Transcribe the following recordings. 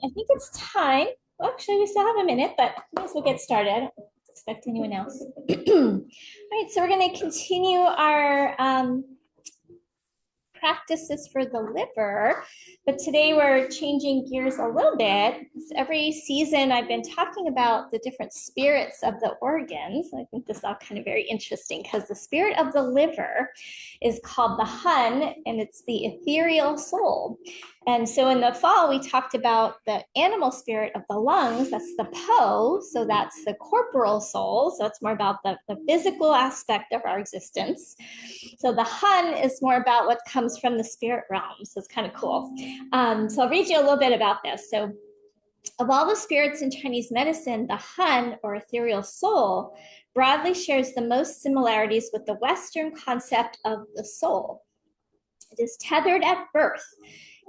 I think it's time. Well, actually, we still have a minute, but I guess we'll get started. I don't expect anyone else. All right, so we're going to continue our practices for the liver, but today we're changing gears a little bit. Every season I've been talking about the different spirits of the organs. I think this is all kind of very interesting because the spirit of the liver is called the Hun, and it's the ethereal soul. And so in the fall, we talked about the animal spirit of the lungs. That's the Po. So that's the corporal soul. So it's more about the physical aspect of our existence. So the Hun is more about what comes from the spirit realm. So it's kind of cool. So I'll read you a little bit about this. So of all the spirits in Chinese medicine, the Hun, or ethereal soul, broadly shares the most similarities with the Western concept of the soul. It is tethered at birth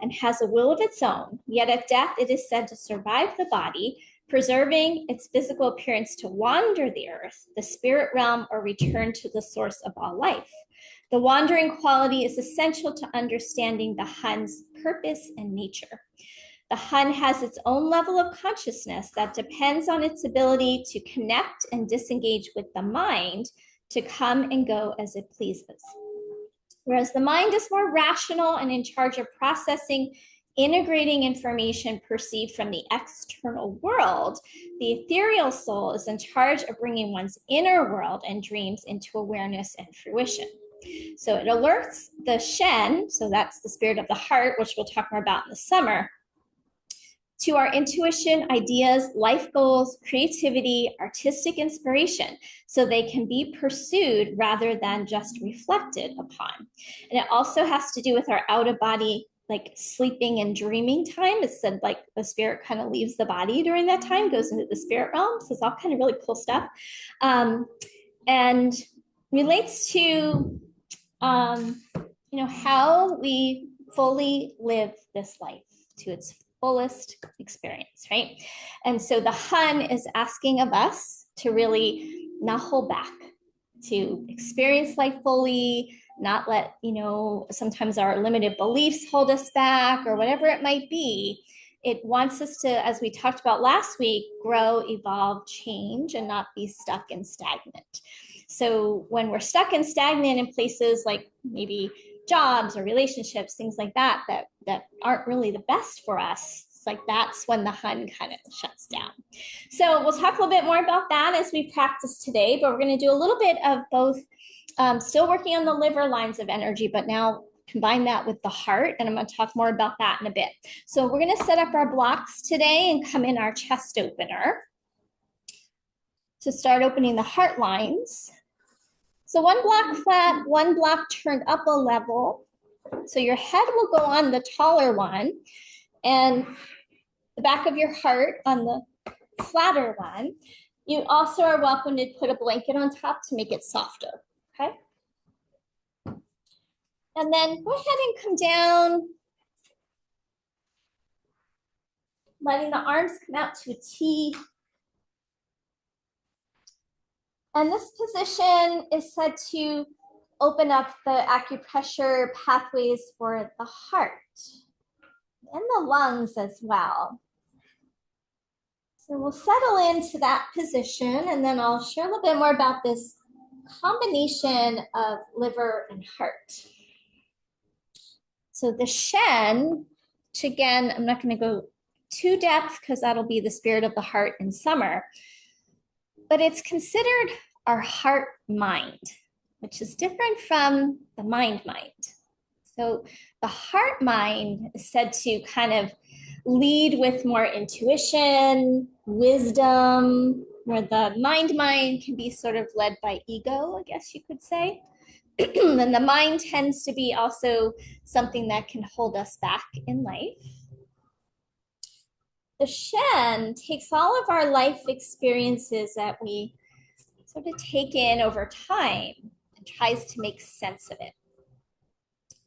and has a will of its own, yet at death it is said to survive the body, preserving its physical appearance to wander the earth, the spirit realm, or return to the source of all life. The wandering quality is essential to understanding the Hun's purpose and nature. The Hun has its own level of consciousness that depends on its ability to connect and disengage with the mind to come and go as it pleases. Whereas the mind is more rational and in charge of processing, integrating information perceived from the external world, the ethereal soul is in charge of bringing one's inner world and dreams into awareness and fruition. So it alerts the Shen, so that's the spirit of the heart, which we'll talk more about in the summer, to our intuition, ideas, life goals, creativity, artistic inspiration, so they can be pursued rather than just reflected upon. And it also has to do with our out of body, like sleeping and dreaming time. It's said like the spirit kind of leaves the body during that time, goes into the spirit realm. So it's all kind of really cool stuff. And relates to, how we fully live this life to its fullest experience, right? And so the Hun is asking of us to really not hold back, to experience life fully, not let, sometimes our limited beliefs hold us back or whatever it might be. It wants us to, as we talked about last week, grow, evolve, change, and not be stuck and stagnant. So when we're stuck and stagnant in places like maybe jobs or relationships, things like that aren't really the best for us, it's like that's when the Hun kind of shuts down. So we'll talk a little bit more about that as we practice today, but we're going to do a little bit of both, still working on the liver lines of energy, but now combine that with the heart, and I'm going to talk more about that in a bit. So we're going to set up our blocks today and come in our chest opener to start opening the heart lines. So one block flat, one block turned up a level. So your head will go on the taller one and the back of your heart on the flatter one. You also are welcome to put a blanket on top to make it softer, okay? And then go ahead and come down, letting the arms come out to a T. And this position is said to open up the acupressure pathways for the heart and the lungs as well. So we'll settle into that position, and then I'll share a little bit more about this combination of liver and heart. So the Shen, which again, I'm not going to go too depth because that'll be the spirit of the heart in summer, but it's considered our heart mind, which is different from the mind. So the heart mind is said to kind of lead with more intuition, wisdom, where the mind can be sort of led by ego, I guess you could say. And the mind tends to be also something that can hold us back in life. The Shen takes all of our life experiences that we sort of take in over time and tries to make sense of it.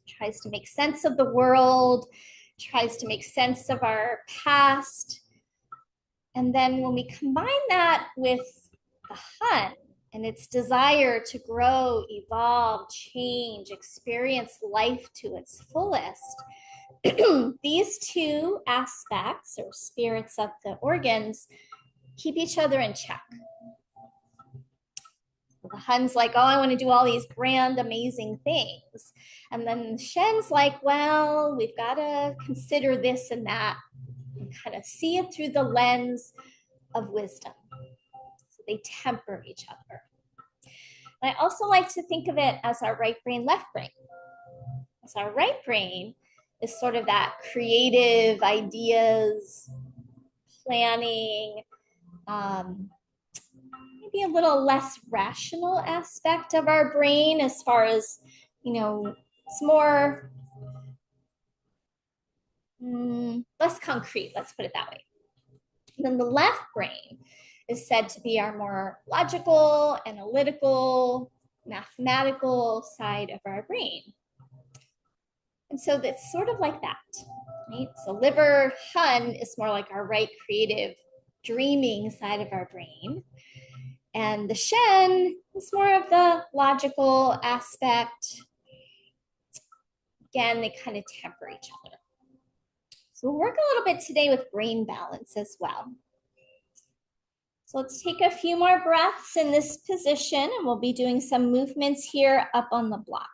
Tries to make sense of the world, tries to make sense of our past. And then when we combine that with the Hun and its desire to grow, evolve, change, experience life to its fullest, These two aspects or spirits of the organs keep each other in check. The Hun's like, oh, I want to do all these grand, amazing things. And then Shen's like, well, we've got to consider this and that and kind of see it through the lens of wisdom. So they temper each other. And I also like to think of it as our right brain, left brain. As our right brain is sort of that creative ideas, planning, maybe a little less rational aspect of our brain as far as, it's more less concrete, let's put it that way. And then the left brain is said to be our more logical, analytical, mathematical side of our brain. And so it's sort of like that, right? So liver Hun is more like our right creative, dreaming side of our brain. And the Shen is more of the logical aspect. Again, they kind of temper each other. So we'll work a little bit today with brain balance as well. So let's take a few more breaths in this position, and we'll be doing some movements here up on the block.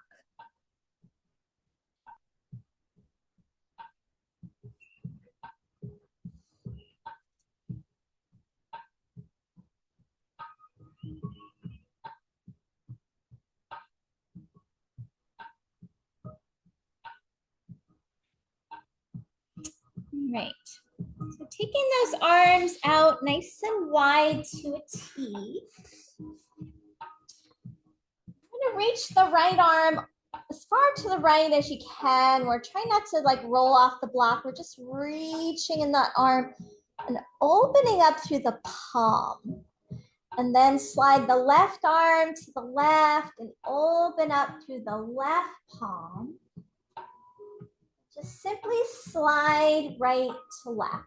Right. So taking those arms out nice and wide to a T. I'm going to reach the right arm as far to the right as you can. We're trying not to like roll off the block. We're just reaching in that arm and opening up through the palm. And then slide the left arm to the left and open up through the left palm. Just simply slide right to left.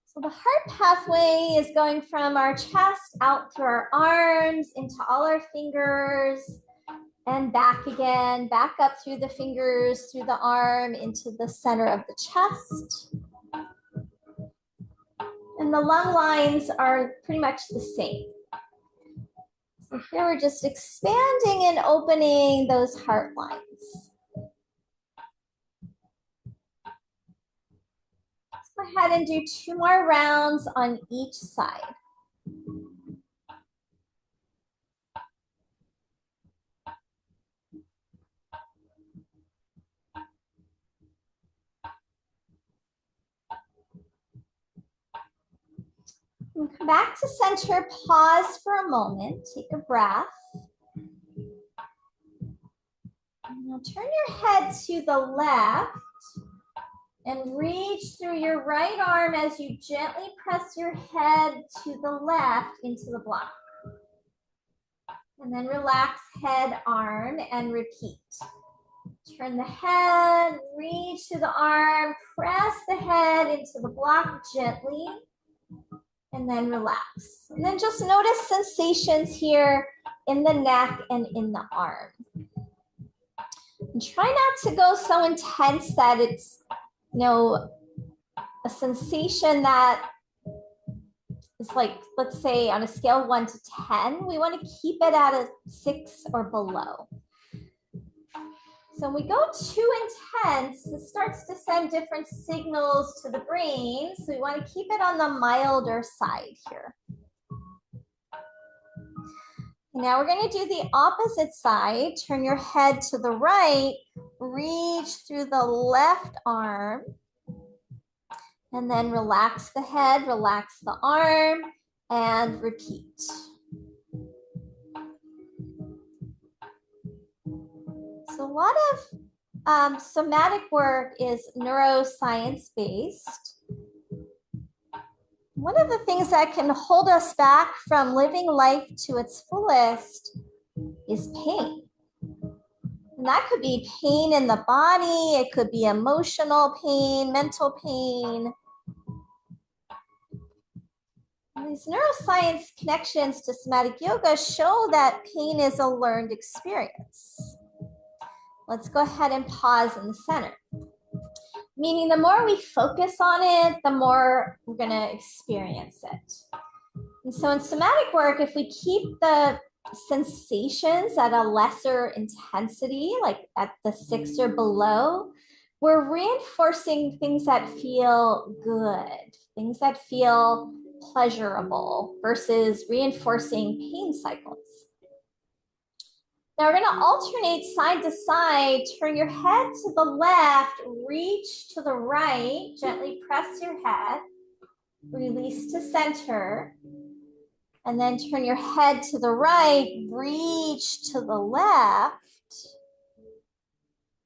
So the heart pathway is going from our chest out through our arms into all our fingers and back again, back up through the fingers, through the arm, into the center of the chest. And the lung lines are pretty much the same. So here we're just expanding and opening those heart lines. Let's go ahead and do 2 more rounds on each side. And come back to center, pause for a moment, take a breath. And now turn your head to the left and reach through your right arm as you gently press your head to the left into the block. And then relax head, arm, and repeat. Turn the head, reach to the arm, press the head into the block gently. And then relax. And then just notice sensations here in the neck and in the arm. And try not to go so intense that it's, a sensation that is like, let's say on a scale of 1 to 10, we want to keep it at a 6 or below. So when we go too intense, it starts to send different signals to the brain. So we want to keep it on the milder side here. Now we're going to do the opposite side. Turn your head to the right, reach through the left arm, and then relax the head, relax the arm, and repeat. So a lot of somatic work is neuroscience based. One of the things that can hold us back from living life to its fullest is pain. And that could be pain in the body, it could be emotional pain, mental pain. And these neuroscience connections to somatic yoga show that pain is a learned experience. Let's go ahead and pause in the center. Meaning the more we focus on it, the more we're going to experience it. And so in somatic work, if we keep the sensations at a lesser intensity, like at the 6 or below, we're reinforcing things that feel good, things that feel pleasurable versus reinforcing pain cycles. Now we're going to alternate side to side. Turn your head to the left, reach to the right, gently press your head, release to center, and then turn your head to the right, reach to the left,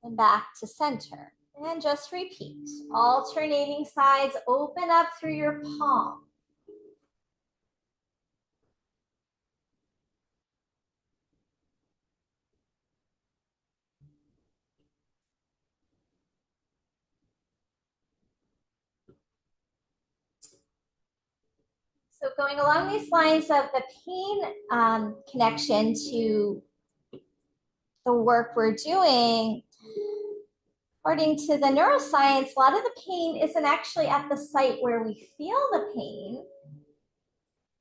and back to center. And just repeat. Alternating sides, open up through your palm. So going along these lines of the pain connection to the work we're doing, according to the neuroscience, a lot of the pain isn't actually at the site where we feel the pain.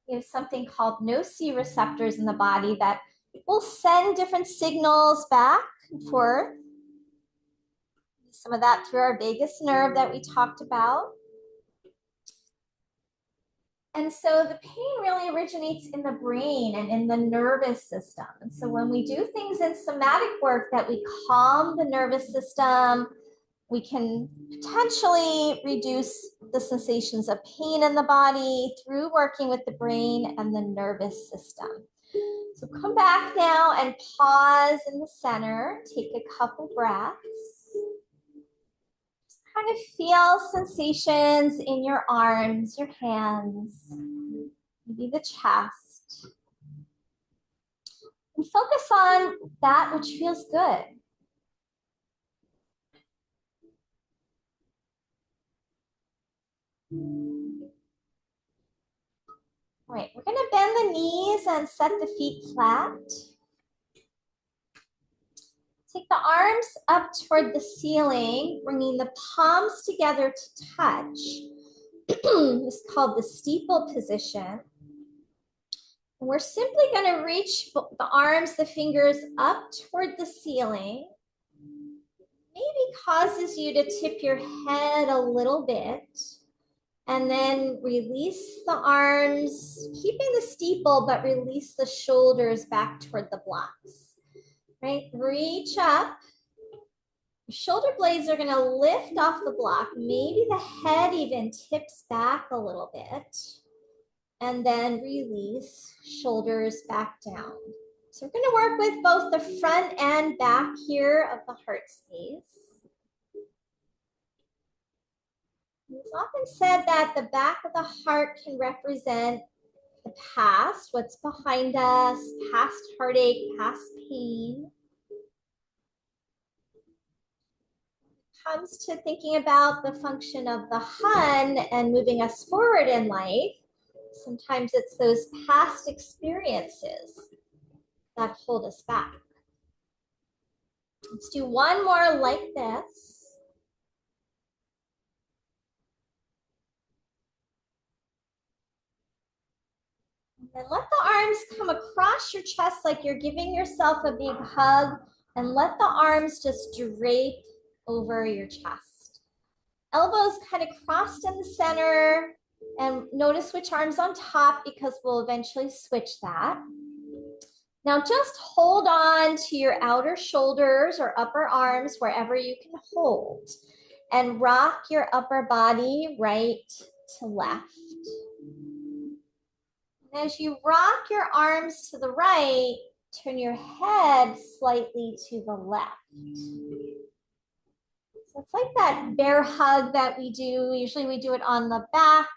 We have something called nociceptors in the body that will send different signals back and forth. Some of that through our vagus nerve that we talked about. And so the pain really originates in the brain and in the nervous system. And so when we do things in somatic work that we calm the nervous system, we can potentially reduce the sensations of pain in the body through working with the brain and the nervous system. So come back now and pause in the center. Take a couple breaths. Kind of feel sensations in your arms, your hands, maybe the chest. And focus on that which feels good. All right, we're going to bend the knees and set the feet flat. Take the arms up toward the ceiling, bringing the palms together to touch. This is called the steeple position. And we're simply going to reach the arms, the fingers up toward the ceiling. Maybe causes you to tip your head a little bit. And then release the arms, keeping the steeple, but release the shoulders back toward the blocks. Right? Reach up. Your shoulder blades are going to lift off the block. Maybe the head even tips back a little bit. And then release, shoulders back down. So we're going to work with both the front and back here of the heart space. It's often said that the back of the heart can represent the past, what's behind us, past heartache, past pain. Comes to thinking about the function of the hun and moving us forward in life, sometimes it's those past experiences that hold us back. Let's do one more like this. And then let the arms come across your chest like you're giving yourself a big hug, and let the arms just drape over your chest. Elbows kind of crossed in the center, and notice which arm's on top because we'll eventually switch that. Now just hold on to your outer shoulders or upper arms wherever you can hold, and rock your upper body right to left. And as you rock your arms to the right, turn your head slightly to the left. So it's like that bear hug that we do. Usually we do it on the back,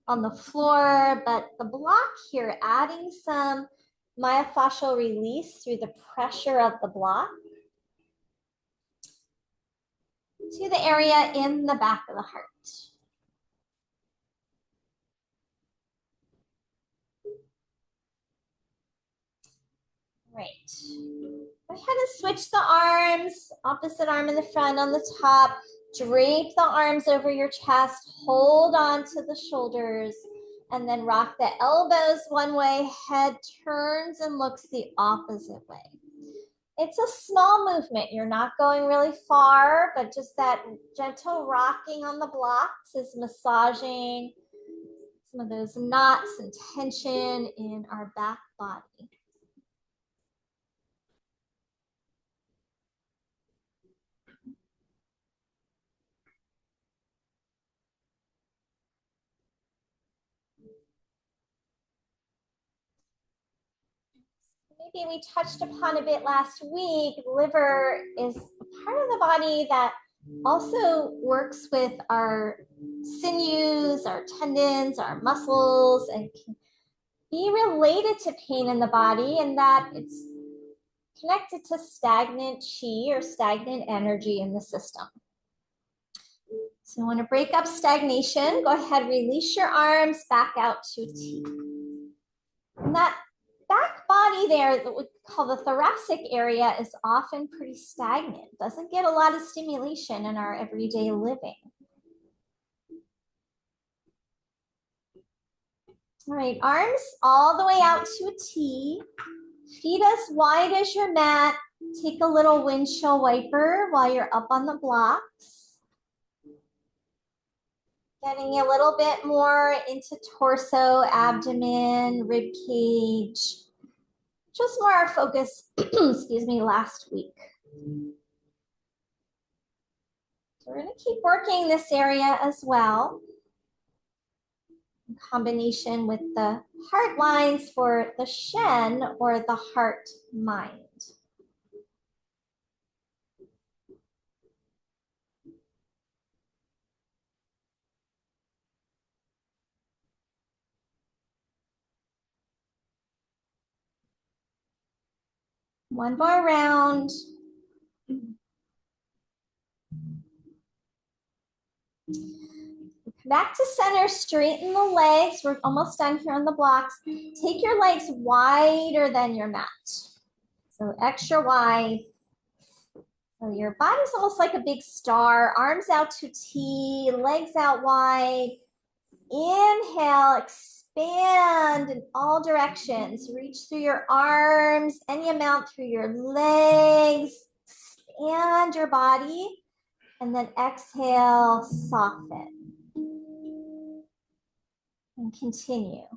on the floor, but the block here, adding some myofascial release through the pressure of the block to the area in the back of the heart. Right. Go ahead and switch the arms, opposite arm in the front on the top. Drape the arms over your chest, hold on to the shoulders, and then rock the elbows one way, head turns and looks the opposite way. It's a small movement. You're not going really far, but just that gentle rocking on the blocks is massaging some of those knots and tension in our back body. Maybe we touched upon a bit last week, liver is a part of the body that also works with our sinews, our tendons, our muscles, and can be related to pain in the body, and that it's connected to stagnant chi or stagnant energy in the system. So you want to break up stagnation. Go ahead, release your arms back out to T. And that back body there that we call the thoracic area is often pretty stagnant. Doesn't get a lot of stimulation in our everyday living. All right, arms all the way out to a T. Feet as wide as your mat. Take a little windshield wiper while you're up on the blocks. Getting a little bit more into torso, abdomen, rib cage. Just more our focus, excuse me, last week. So we're going to keep working this area as well, in combination with the heart lines for the Shen or the heart mind. One more round. Back to center, straighten the legs. We're almost done here on the blocks. Take your legs wider than your mat. So extra wide. So your body's almost like a big star. Arms out to T, legs out wide. Inhale, expand in all directions. Reach through your arms, any amount through your legs. Expand your body. And then exhale, soften. And continue.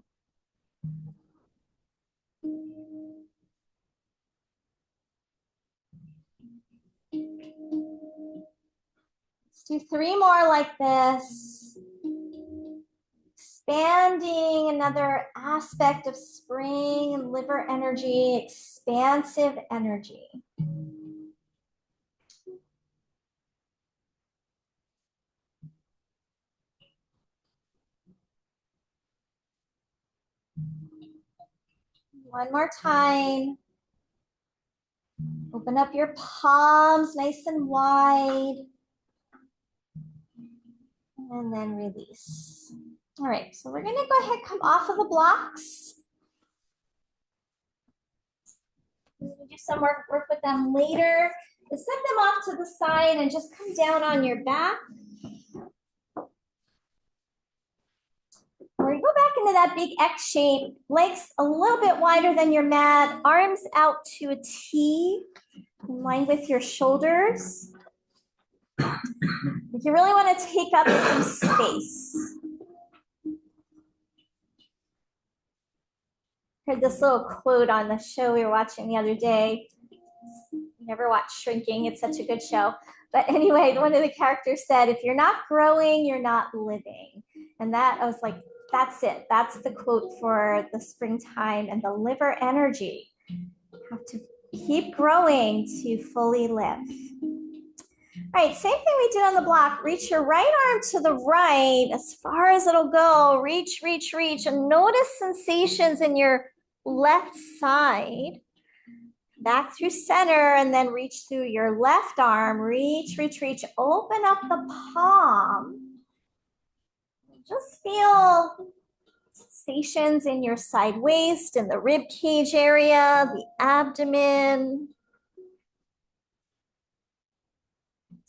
Let's do 3 more like this. Expanding another aspect of spring and liver energy, expansive energy. One more time. Open up your palms nice and wide. And then release. All right, so we're gonna go ahead, come off of the blocks. We'll do some work with them later. Set them off to the side and just come down on your back. Or you go back into that big X shape, legs a little bit wider than your mat, arms out to a T, in line with your shoulders. If you really want to take up some space. Heard this little quote on the show we were watching the other day. You never watched Shrinking, it's such a good show. But anyway, one of the characters said, if you're not growing, you're not living. And that, I was like, that's it. That's the quote for the springtime and the liver energy. You have to keep growing to fully live. All right, same thing we did on the block. Reach your right arm to the right as far as it'll go. Reach, reach, reach, and notice sensations in your left side. Back through center and then reach through your left arm. Reach, reach, reach. Open up the palm. Just feel sensations in your side waist, in the rib cage area, the abdomen.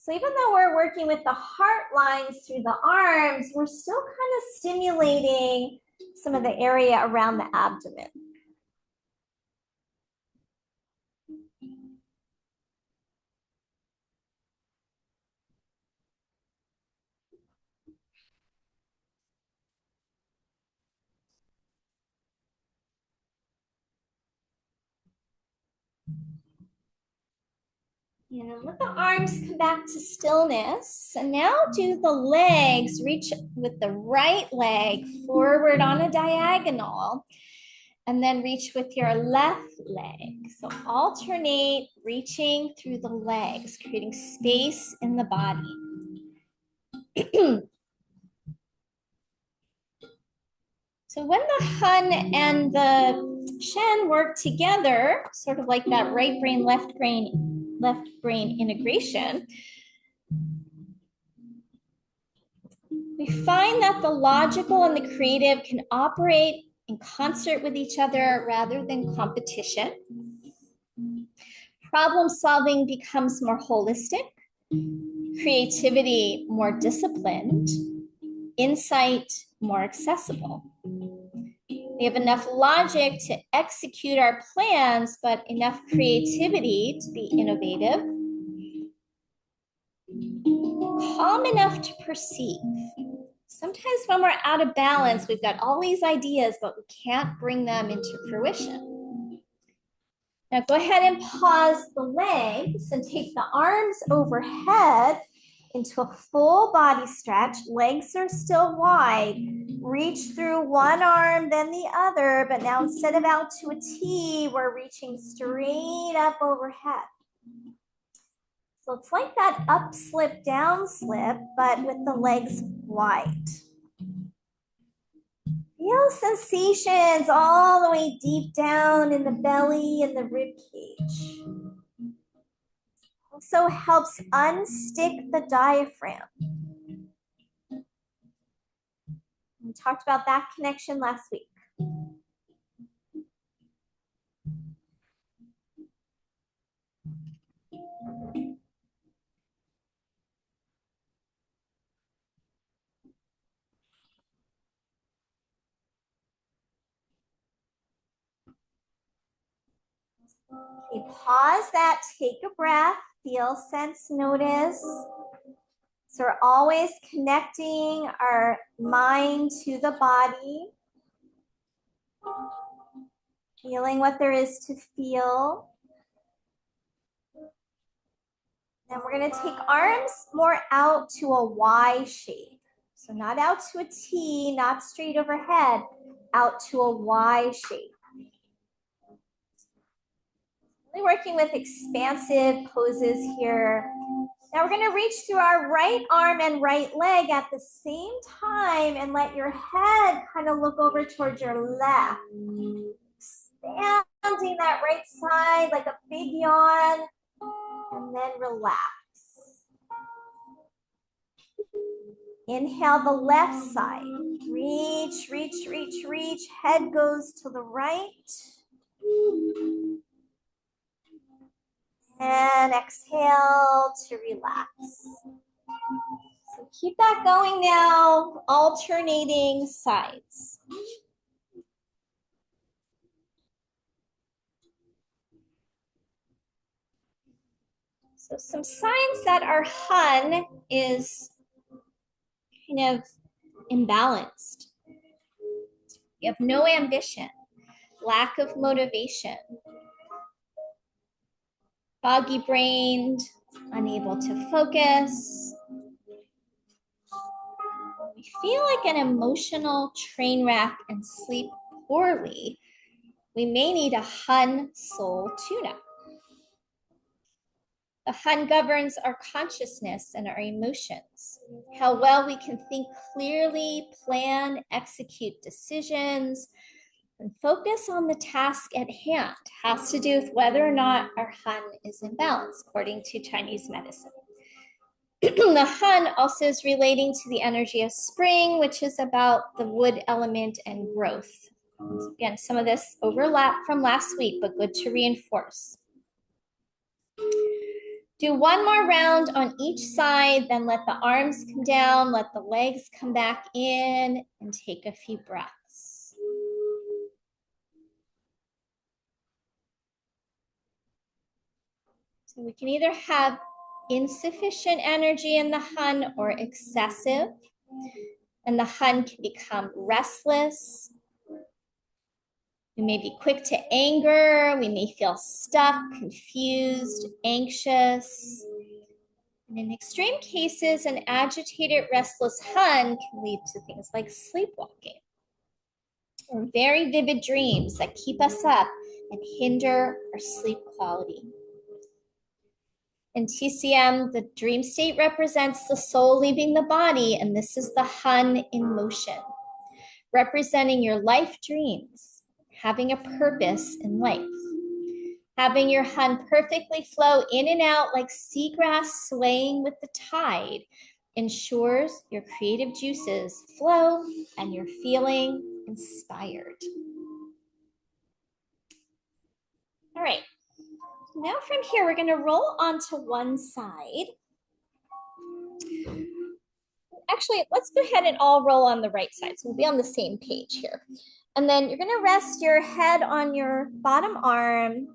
So even though we're working with the heart lines through the arms, we're still kind of stimulating some of the area around the abdomen. And let the arms come back to stillness. And now do the legs, reach with the right leg forward on a diagonal, and then reach with your left leg. So alternate reaching through the legs, creating space in the body. So when the Hun and the Shen work together, sort of like that right brain, left brain integration, we find that the logical and the creative can operate in concert with each other rather than competition. Problem solving becomes more holistic, creativity more disciplined, insight more accessible. We have enough logic to execute our plans, but enough creativity to be innovative, calm enough to perceive. Sometimes when we're out of balance, we've got all these ideas, but we can't bring them into fruition. Now go ahead and pause the legs and take the arms overhead into a full body stretch. Legs are still wide. Reach through one arm, then the other, but now instead of out to a T, we're reaching straight up overhead. So it's like that up slip, down slip, but with the legs wide. Feel sensations all the way deep down in the belly and the rib cage. Also helps unstick the diaphragm. We talked about that connection last week. Okay, pause that, take a breath, feel, sense, notice. So we're always connecting our mind to the body, feeling what there is to feel. And we're going to take arms more out to a Y shape. So not out to a T, not straight overhead, out to a Y shape. Really working with expansive poses here. Now we're going to reach through our right arm and right leg at the same time and let your head kind of look over towards your left. Expanding that right side like a big yawn, and then relax. Inhale the left side. Reach, reach, reach, reach. Head goes to the right. And exhale to relax. So keep that going now, alternating sides. So some signs that our Hun is kind of imbalanced. You have no ambition, lack of motivation, foggy brained, unable to focus. We feel like an emotional train wreck and sleep poorly. We may need a Hun soul tune-up. The Hun governs our consciousness and our emotions. How well we can think clearly, plan, execute decisions, and focus on the task at hand has to do with whether or not our Hun is in balance, according to Chinese medicine. The Hun also is relating to the energy of spring, which is about the wood element and growth. Again, some of this overlap from last week, but good to reinforce. Do one more round on each side, then let the arms come down, let the legs come back in, and take a few breaths. So we can either have insufficient energy in the hun or excessive, and the hun can become restless. We may be quick to anger, we may feel stuck, confused, anxious. And in extreme cases, an agitated, restless hun can lead to things like sleepwalking or very vivid dreams that keep us up and hinder our sleep quality. In TCM, the dream state represents the soul leaving the body, and this is the hun in motion, representing your life dreams, having a purpose in life. Having your hun perfectly flow in and out like seagrass swaying with the tide ensures your creative juices flow and you're feeling inspired. All right, now from here, we're gonna roll onto one side. Actually, let's go ahead and all roll on the right side. So we'll be on the same page here. And then you're gonna rest your head on your bottom arm.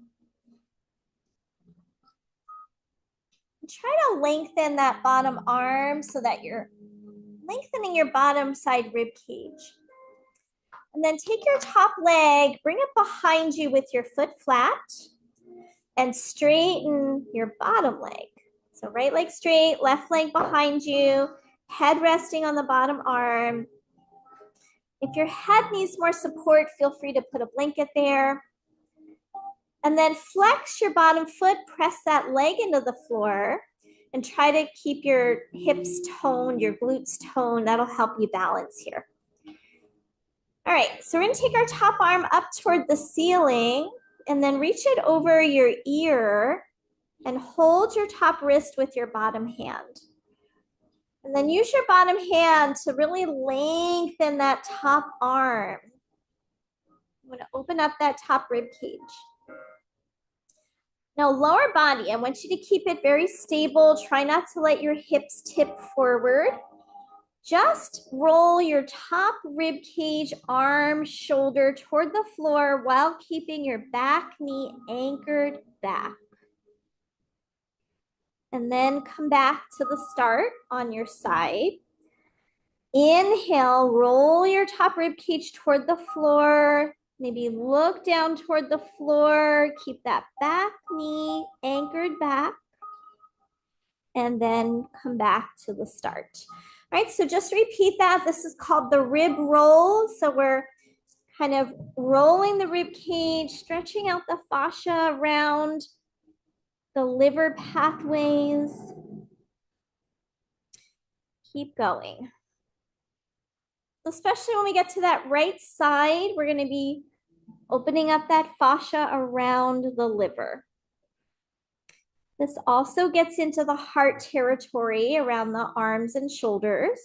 Try to lengthen that bottom arm so that you're lengthening your bottom side rib cage. And then take your top leg, bring it behind you with your foot flat, and straighten your bottom leg. So right leg straight, left leg behind you, head resting on the bottom arm. If your head needs more support, feel free to put a blanket there. And then flex your bottom foot, press that leg into the floor, and try to keep your hips toned, your glutes toned. That'll help you balance here. All right, so we're gonna take our top arm up toward the ceiling and then reach it over your ear and hold your top wrist with your bottom hand. And then use your bottom hand to really lengthen that top arm. I'm gonna open up that top rib cage. Now, lower body, I want you to keep it very stable. Try not to let your hips tip forward. Just roll your top rib cage, arm, shoulder toward the floor while keeping your back knee anchored back. And then come back to the start on your side. Inhale, roll your top rib cage toward the floor. Maybe look down toward the floor. Keep that back knee anchored back. And then come back to the start. All right, so just repeat that. This is called the rib roll. So we're kind of rolling the rib cage, stretching out the fascia around the liver pathways. Keep going. Especially when we get to that right side, we're going to be opening up that fascia around the liver. This also gets into the heart territory around the arms and shoulders.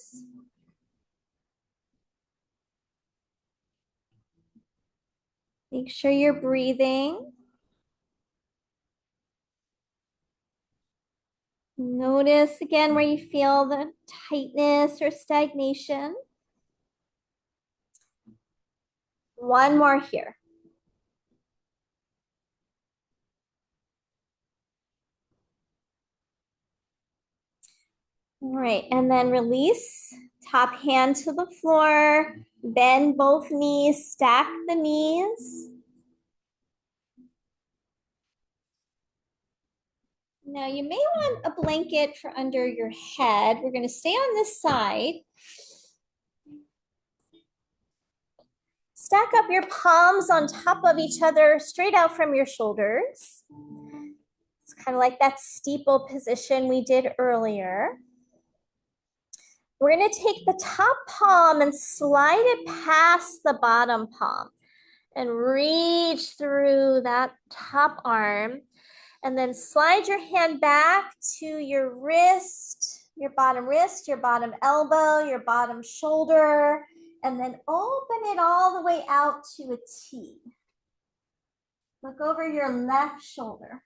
Make sure you're breathing. Notice again where you feel the tightness or stagnation. One more here. All right, and then release. Top hand to the floor. Bend both knees, stack the knees. Now you may want a blanket for under your head. We're going to stay on this side. Stack up your palms on top of each other, straight out from your shoulders. It's kind of like that steeple position we did earlier. We're going to take the top palm and slide it past the bottom palm and reach through that top arm. And then slide your hand back to your wrist, your bottom elbow, your bottom shoulder, and then open it all the way out to a T. Look over your left shoulder.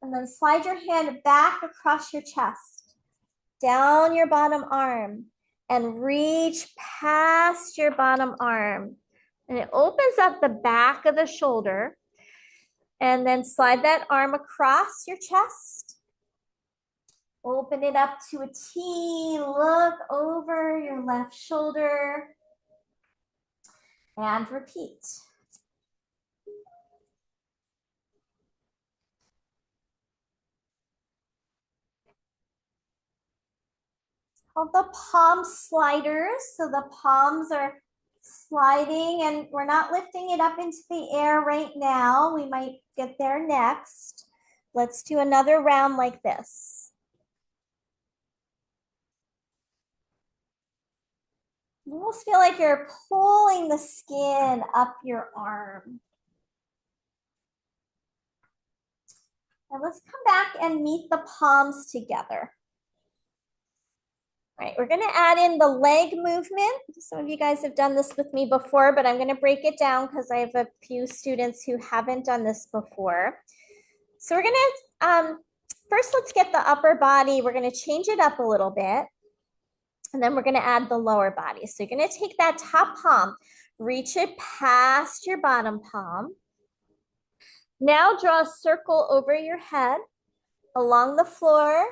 And then slide your hand back across your chest, down your bottom arm, and reach past your bottom arm. And it opens up the back of the shoulder. And then slide that arm across your chest. Open it up to a T. Look over your left shoulder. And repeat. Called the palm sliders. So the palms are sliding and we're not lifting it up into the air right now. We might get there next. Let's do another round like this. You almost feel like you're pulling the skin up your arm. Now let's come back and meet the palms together. All right, we're gonna add in the leg movement. Some of you guys have done this with me before, but I'm gonna break it down because I have a few students who haven't done this before. So we're gonna, first let's get the upper body. We're gonna change it up a little bit. And then we're gonna add the lower body. So you're gonna take that top palm, reach it past your bottom palm. Now draw a circle over your head, along the floor,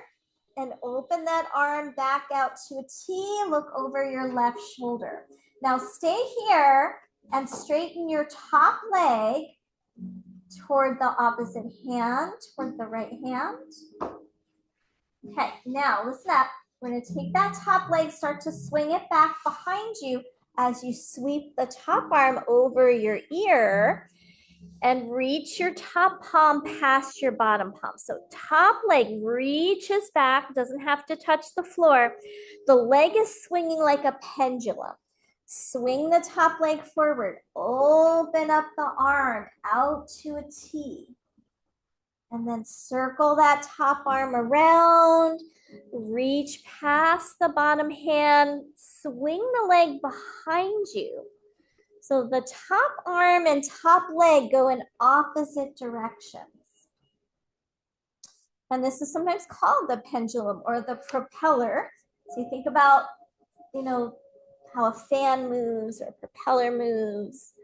and open that arm back out to a T. Look over your left shoulder. Now stay here and straighten your top leg toward the opposite hand, toward the right hand. Okay, now listen up. We're going to take that top leg, start to swing it back behind you as you sweep the top arm over your ear and reach your top palm past your bottom palm. So top leg reaches back, doesn't have to touch the floor. The leg is swinging like a pendulum. Swing the top leg forward, open up the arm out to a T. And then circle that top arm around, reach past the bottom hand, swing the leg behind you. So the top arm and top leg go in opposite directions. And this is sometimes called the pendulum or the propeller. So you think about, how a fan moves or a propeller moves.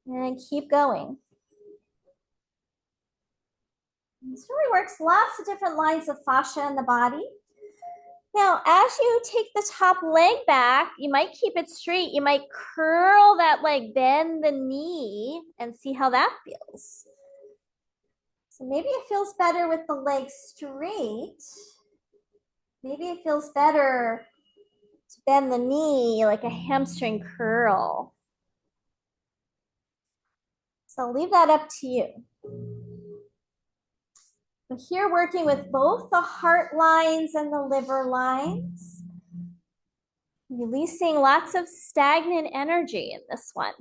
And keep going. This really works lots of different lines of fascia in the body. Now, as you take the top leg back, you might keep it straight. You might curl that leg, bend the knee, and see how that feels. So maybe it feels better with the leg straight. Maybe it feels better to bend the knee like a hamstring curl. So I'll leave that up to you. So here working with both the heart lines and the liver lines. Releasing lots of stagnant energy in this one.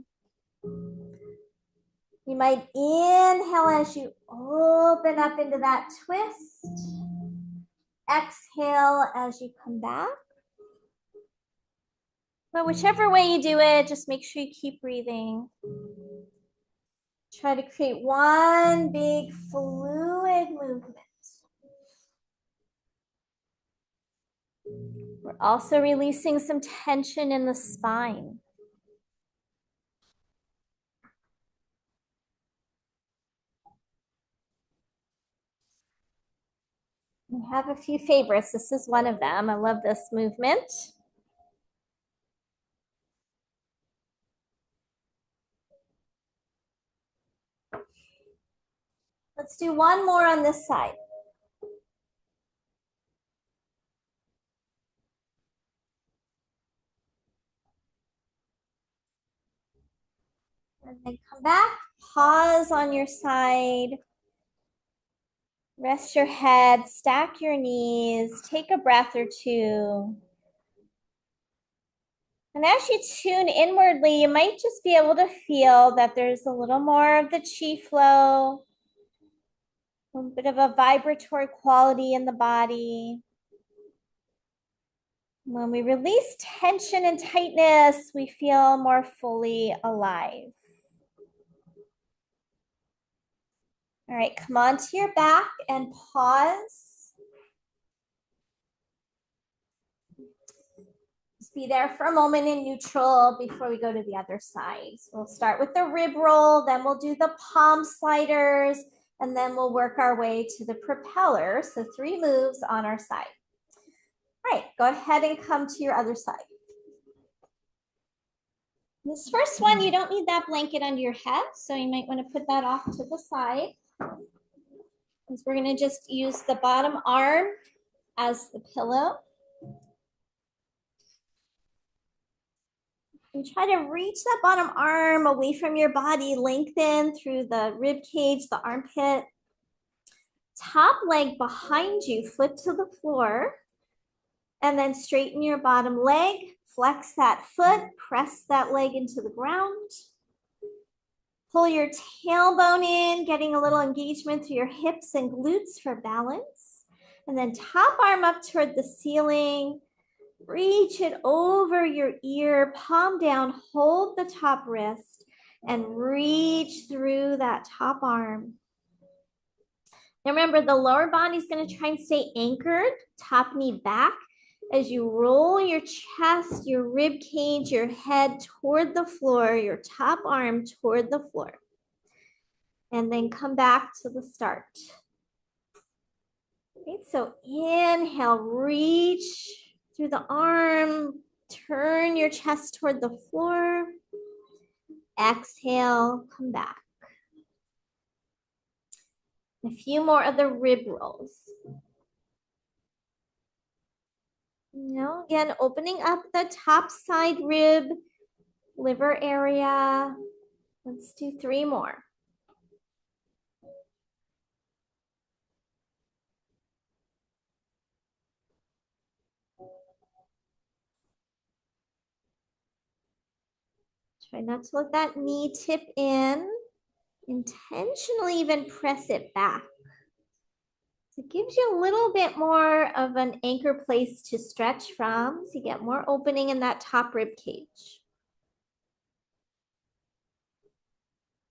You might inhale as you open up into that twist. Exhale as you come back. But whichever way you do it, just make sure you keep breathing. Try to create one big fluid movement. We're also releasing some tension in the spine. We have a few favorites. This is one of them. I love this movement. Let's do one more on this side. And then come back, pause on your side. Rest your head, stack your knees, take a breath or two. And as you tune inwardly, you might just be able to feel that there's a little more of the chi flow, a bit of a vibratory quality in the body. When we release tension and tightness, we feel more fully alive. All right, come onto your back and pause. Just be there for a moment in neutral before we go to the other side. So we'll start with the rib roll, then we'll do the palm sliders, and then we'll work our way to the propeller. So 3 moves on our side. All right, go ahead and come to your other side. This first one, you don't need that blanket under your head, so you might want to put that off to the side. Because we're going to just use the bottom arm as the pillow. And try to reach that bottom arm away from your body, lengthen through the rib cage, the armpit. Top leg behind you, foot to the floor. And then straighten your bottom leg, flex that foot, press that leg into the ground. Pull your tailbone in, getting a little engagement through your hips and glutes for balance. And then top arm up toward the ceiling. Reach it over your ear, palm down, hold the top wrist, and reach through that top arm. Now remember, the lower body is going to try and stay anchored, top knee back, as you roll your chest, your rib cage, your head toward the floor, your top arm toward the floor. And then come back to the start. Okay, so inhale, reach through the arm, turn your chest toward the floor. Exhale, come back. A few more of the rib rolls. Now, again, opening up the top side rib, liver area. Let's do 3 more. Try not to let that knee tip in. Intentionally even press it back. So it gives you a little bit more of an anchor place to stretch from, so you get more opening in that top rib cage.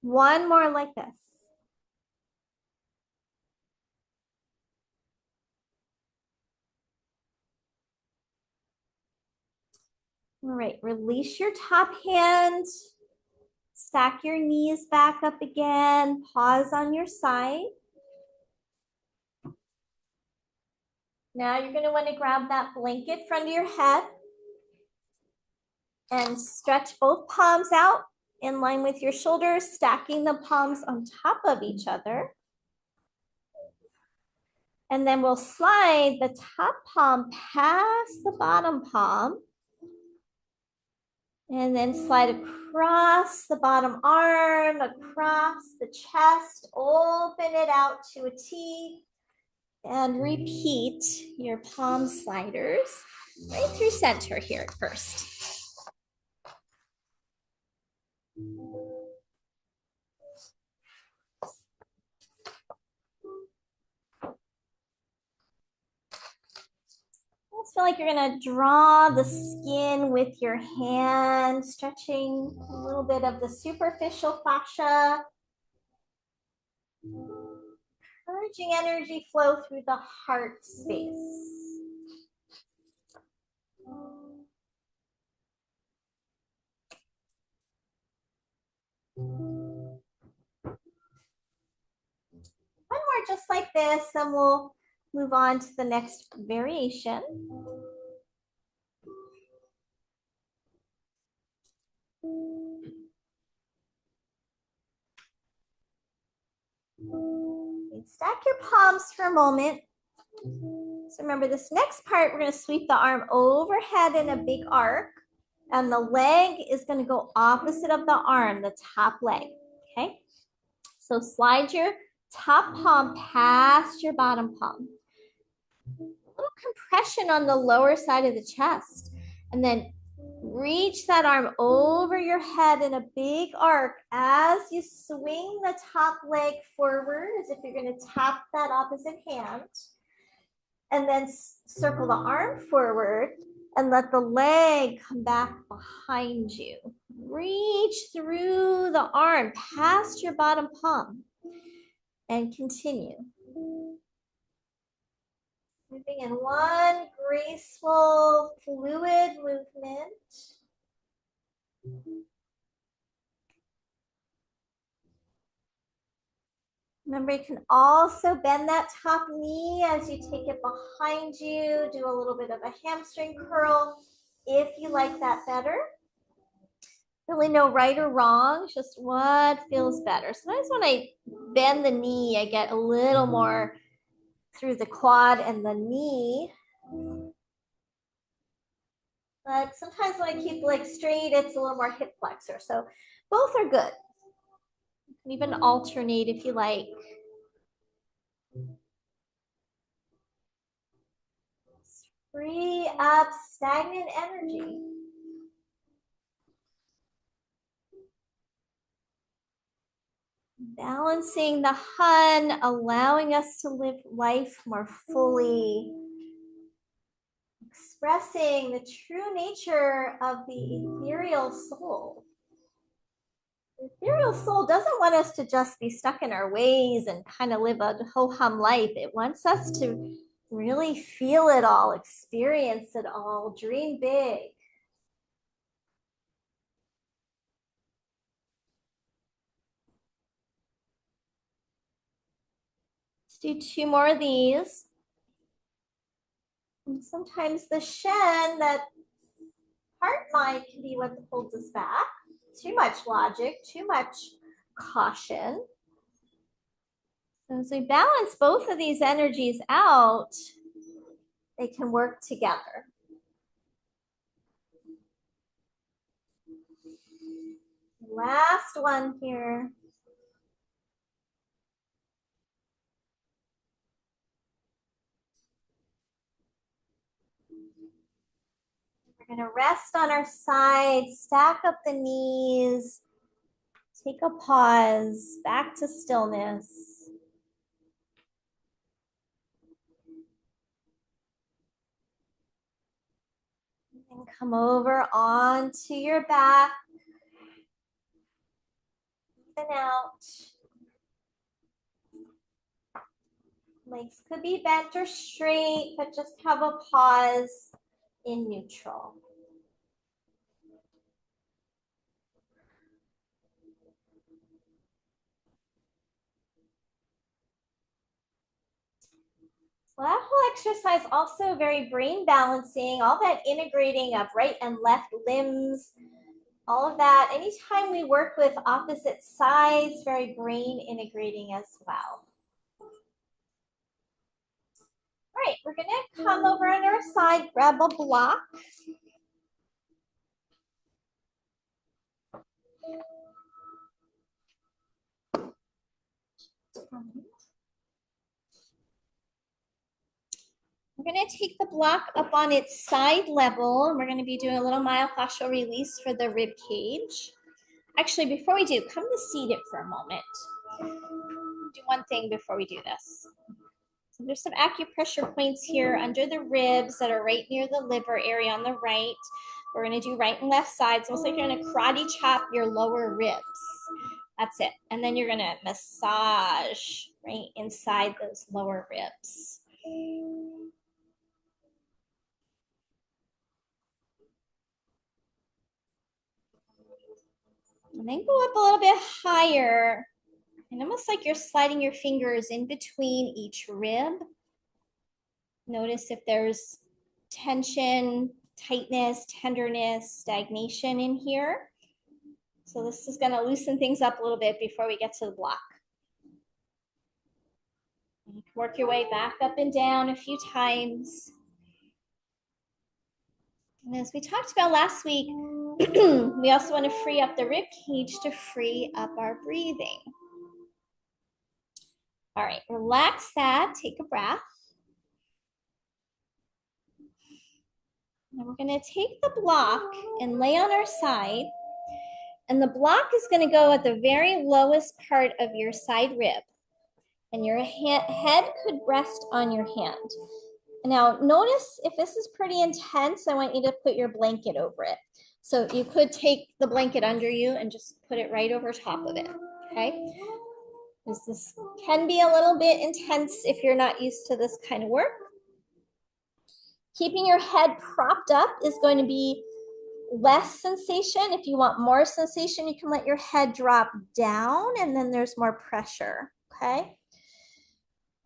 1 more like this. All right, release your top hand. Stack your knees back up again. Pause on your side. Now you're going to want to grab that blanket in front of your head and stretch both palms out in line with your shoulders, stacking the palms on top of each other. And then we'll slide the top palm past the bottom palm. And then slide across the bottom arm, across the chest, open it out to a T, and repeat your palm sliders right through center here at first. Almost feel like you're going to draw the skin with your hand, stretching a little bit of the superficial fascia. Encouraging energy flow through the heart space. One more just like this, and we'll move on to the next variation. Stack your palms for a moment. So remember, this next part, we're going to sweep the arm overhead in a big arc, and the leg is going to go opposite of the arm, the top leg, okay? So slide your top palm past your bottom palm. A little compression on the lower side of the chest, and then reach that arm over your head in a big arc as you swing the top leg forward, as if you're going to tap that opposite hand. And then circle the arm forward and let the leg come back behind you. Reach through the arm past your bottom palm. and continue. Moving in one graceful, fluid movement. Remember, you can also bend that top knee as you take it behind you. Do a little bit of a hamstring curl if you like that better. Really no right or wrong, just what feels better. Sometimes when I bend the knee, I get a little more through the quad and the knee. But sometimes when I keep the leg straight, it's a little more hip flexor. So both are good. You can even alternate if you like. Free up stagnant energy. Balancing the hun, allowing us to live life more fully. Expressing the true nature of the ethereal soul. The ethereal soul doesn't want us to just be stuck in our ways and kind of live a ho-hum life. It wants us to really feel it all, experience it all, dream big. Let's do 2 more of these. And sometimes the Shen, that heart mind, can be what holds us back. Too much logic, too much caution. So as we balance both of these energies out, they can work together. Last one here. We're going to rest on our side, stack up the knees, take a pause, back to stillness. And come over onto your back. And out. Legs could be bent or straight, but just have a pause in neutral. So that whole exercise also very brain balancing, all that integrating of right and left limbs, all of that. Anytime we work with opposite sides, very brain integrating as well. All right, we're gonna come over on our side, grab a block. We're gonna take the block up on its side level, and we're gonna be doing a little myofascial release for the rib cage. Actually, before we do, come to seat it for a moment. Do one thing before we do this. So there's some acupressure points here under the ribs that are right near the liver area on the right. We're gonna do right and left sides. Almost like you're gonna karate chop your lower ribs. That's it. And then you're gonna massage right inside those lower ribs. And then go up a little bit higher. And almost like you're sliding your fingers in between each rib. Notice if there's tension, tightness, tenderness, stagnation in here. So this is going to loosen things up a little bit before we get to the block. You can work your way back up and down a few times. And as we talked about last week, we also want to free up the rib cage to free up our breathing. All right, relax that, take a breath. Now we're going to take the block and lay on our side. And the block is going to go at the very lowest part of your side rib. And your head could rest on your hand. Now, notice if this is pretty intense, I want you to put your blanket over it. So you could take the blanket under you and just put it right over top of it, okay? because this can be a little bit intense if you're not used to this kind of work. Keeping your head propped up is going to be less sensation. If you want more sensation, you can let your head drop down and then there's more pressure, okay?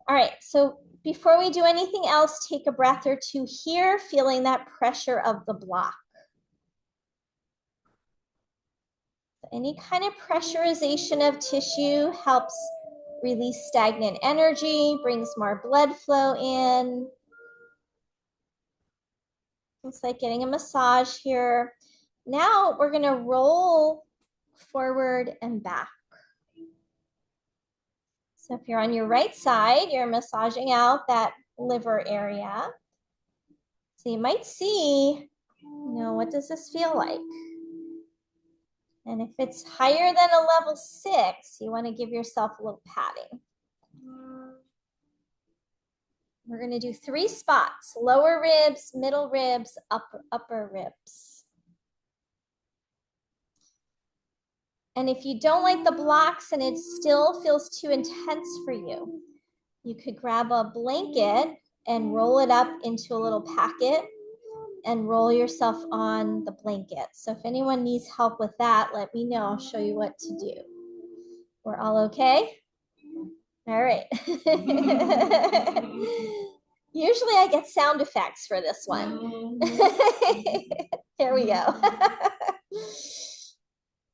All right, so before we do anything else, take a breath or two here, feeling that pressure of the block. Any kind of pressurization of tissue helps release stagnant energy, brings more blood flow in. It's like getting a massage here. Now we're gonna roll forward and back. So if you're on your right side, you're massaging out that liver area. So you might see, what does this feel like? And if it's higher than a level 6, you want to give yourself a little patting. We're going to do 3 spots: lower ribs, middle ribs, upper ribs. And if you don't like the blocks and it still feels too intense for you, you could grab a blanket and roll it up into a little packet and roll yourself on the blanket. So if anyone needs help with that, let me know. I'll show you what to do. We're all okay? All right. Usually I get sound effects for this one. Here we go.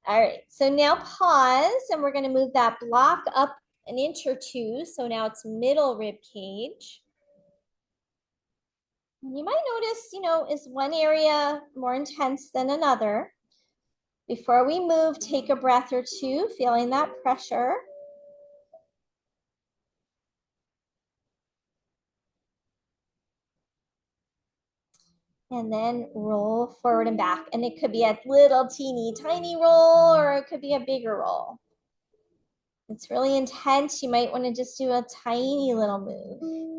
All right, so now pause and we're gonna move that block up an inch or 2. So now it's middle rib cage. You might notice, is one area more intense than another? Before we move, take a breath or 2, feeling that pressure. And then roll forward and back. And it could be a little teeny tiny roll or it could be a bigger roll. It's really intense. You might want to just do a tiny little move.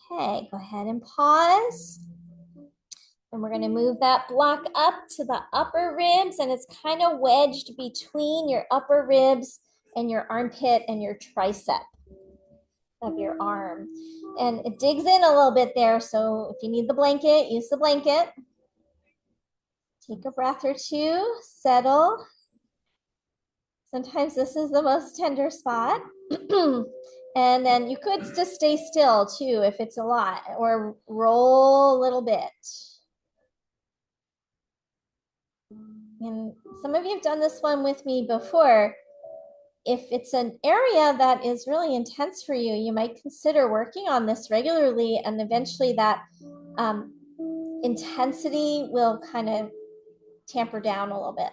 Okay, go ahead and pause. And we're going to move that block up to the upper ribs, and it's kind of wedged between your upper ribs and your armpit and your tricep of your arm. And it digs in a little bit there, so if you need the blanket, use the blanket. Take a breath or 2, settle. Sometimes this is the most tender spot. And then you could just stay still too if it's a lot, or roll a little bit. And some of you have done this one with me before. If it's an area that is really intense for you, you might consider working on this regularly, and eventually that intensity will kind of tamper down a little bit.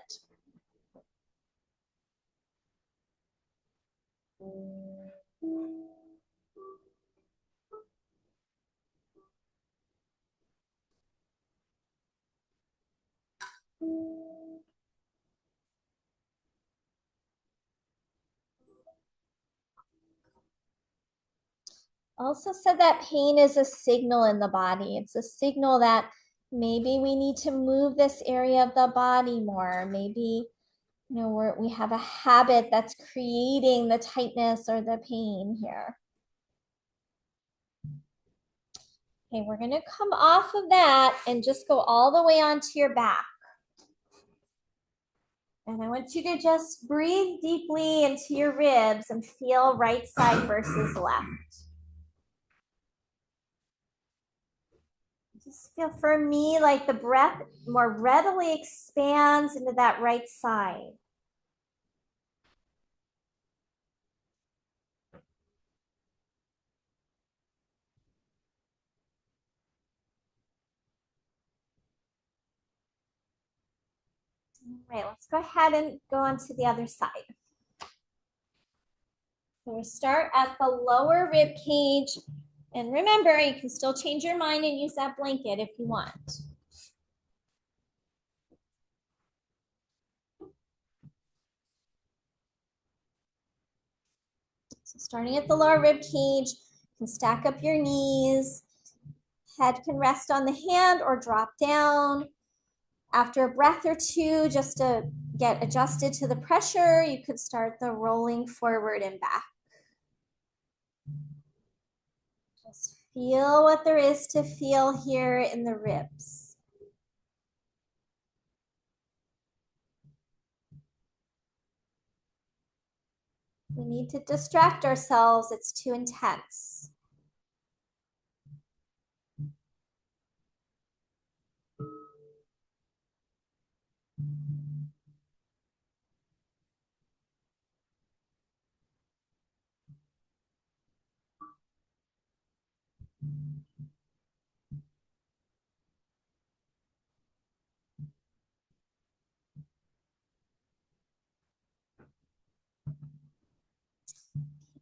Also said that pain is a signal in the body. It's a signal that maybe we need to move this area of the body more. Maybe, we have a habit that's creating the tightness or the pain here. Okay, we're gonna come off of that and just go all the way onto your back. And I want you to just breathe deeply into your ribs and feel right side versus left. Just feel for me like the breath more readily expands into that right side. All right, let's go ahead and go on to the other side. So we'll start at the lower rib cage. And remember, you can still change your mind and use that blanket if you want. So starting at the lower rib cage, you can stack up your knees. Head can rest on the hand or drop down. After a breath or two, just to get adjusted to the pressure, you could start the rolling forward and back. Just feel what there is to feel here in the ribs. We need to distract ourselves. It's too intense.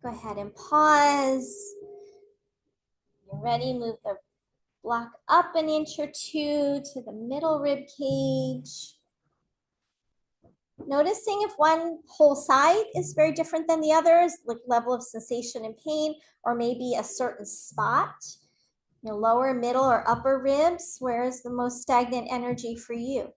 Go ahead and pause. You're ready, move the block up an inch or two to the middle rib cage. Noticing if one whole side is very different than the others, like level of sensation and pain, or maybe a certain spot, lower, middle, or upper ribs, where is the most stagnant energy for you?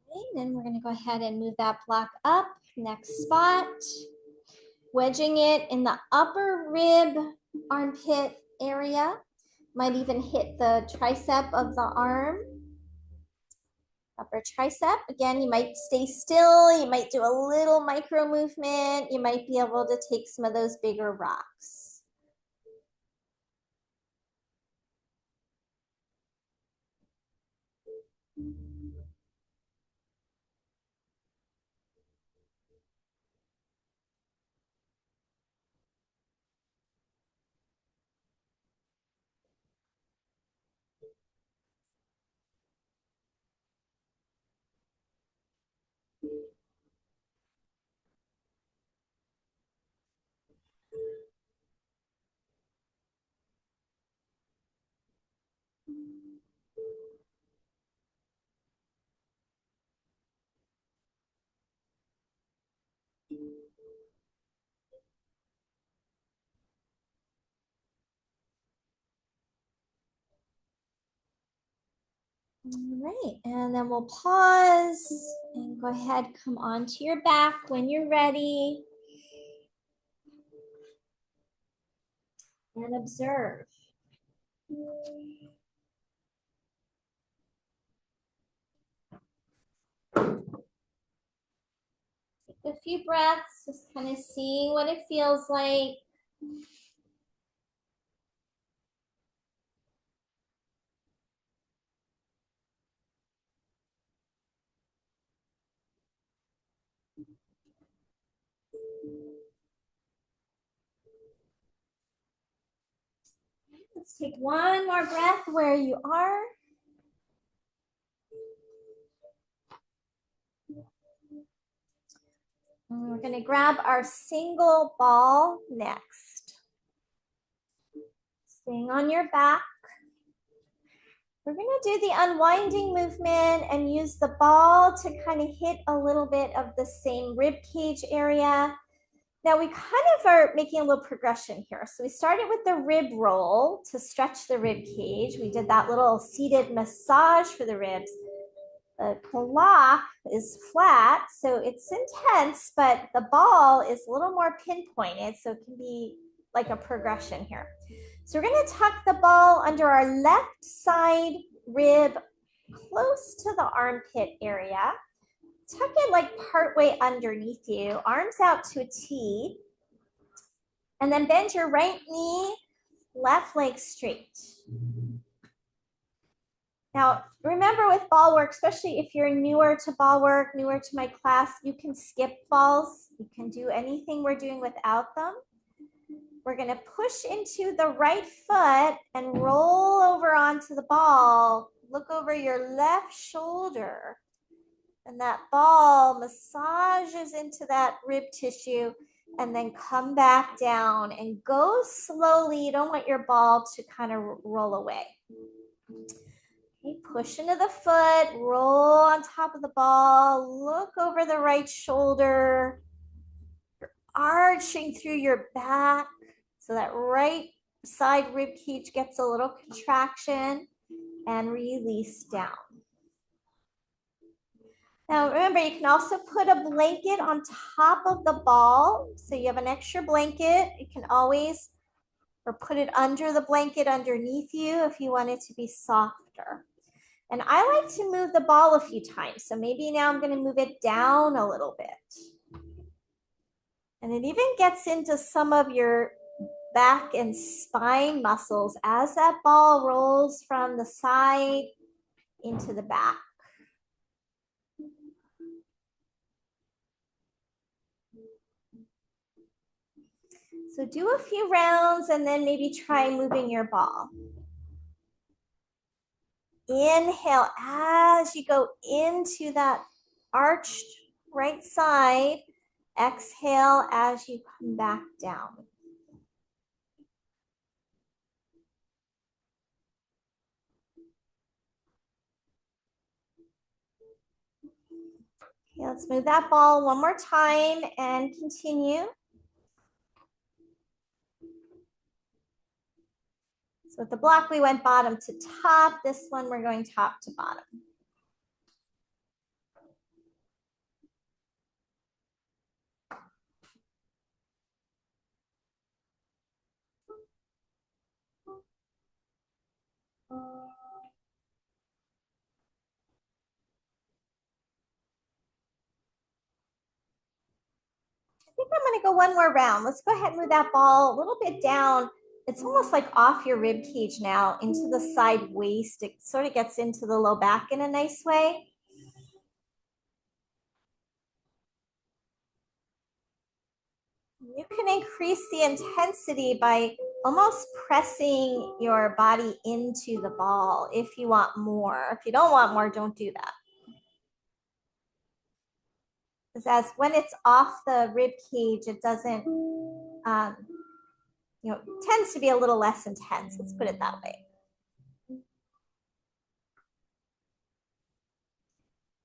Okay, then we're going to go ahead and move that block up. Next spot, wedging it in the upper rib armpit area. Might even hit the tricep of the arm. Upper tricep. Again, you might stay still. You might do a little micro movement. You might be able to take some of those bigger rocks. All right, and then we'll pause and go ahead, come onto your back when you're ready. And observe. Take a few breaths, just kind of seeing what it feels like. Let's take one more breath where you are. And we're going to grab our single ball next. Staying on your back. We're going to do the unwinding movement and use the ball to kind of hit a little bit of the same rib cage area. Now we kind of are making a little progression here. So we started with the rib roll to stretch the rib cage. We did that little seated massage for the ribs. The block is flat, so it's intense, but the ball is a little more pinpointed, so it can be like a progression here. So we're going to tuck the ball under our left side rib close to the armpit area. Tuck it like partway underneath you, arms out to a T, and then bend your right knee, left leg straight. Now, remember with ball work, especially if you're newer to ball work, newer to my class, you can skip balls. You can do anything we're doing without them. We're going to push into the right foot and roll over onto the ball. Look over your left shoulder. And that ball massages into that rib tissue and then come back down and go slowly. You don't want your ball to kind of roll away. Okay, push into the foot, roll on top of the ball, look over the right shoulder, arching through your back so that right side rib cage gets a little contraction, and release down. Now remember, you can also put a blanket on top of the ball. So you have an extra blanket. You can always, or put it under the blanket underneath you if you want it to be softer. And I like to move the ball a few times. So maybe now I'm going to move it down a little bit. And it even gets into some of your back and spine muscles as that ball rolls from the side into the back. So do a few rounds and then maybe try moving your ball. Inhale as you go into that arched right side. Exhale as you come back down. Okay, let's move that ball one more time and continue. So with the block, we went bottom to top. This one, we're going top to bottom. I think I'm going to go one more round. Let's go ahead and move that ball a little bit down. It's almost like off your rib cage now into the side waist. It sort of gets into the low back in a nice way. You can increase the intensity by almost pressing your body into the ball if you want more. If you don't want more, don't do that. Because as when it's off the rib cage, it doesn't, tends to be a little less intense. Let's put it that way.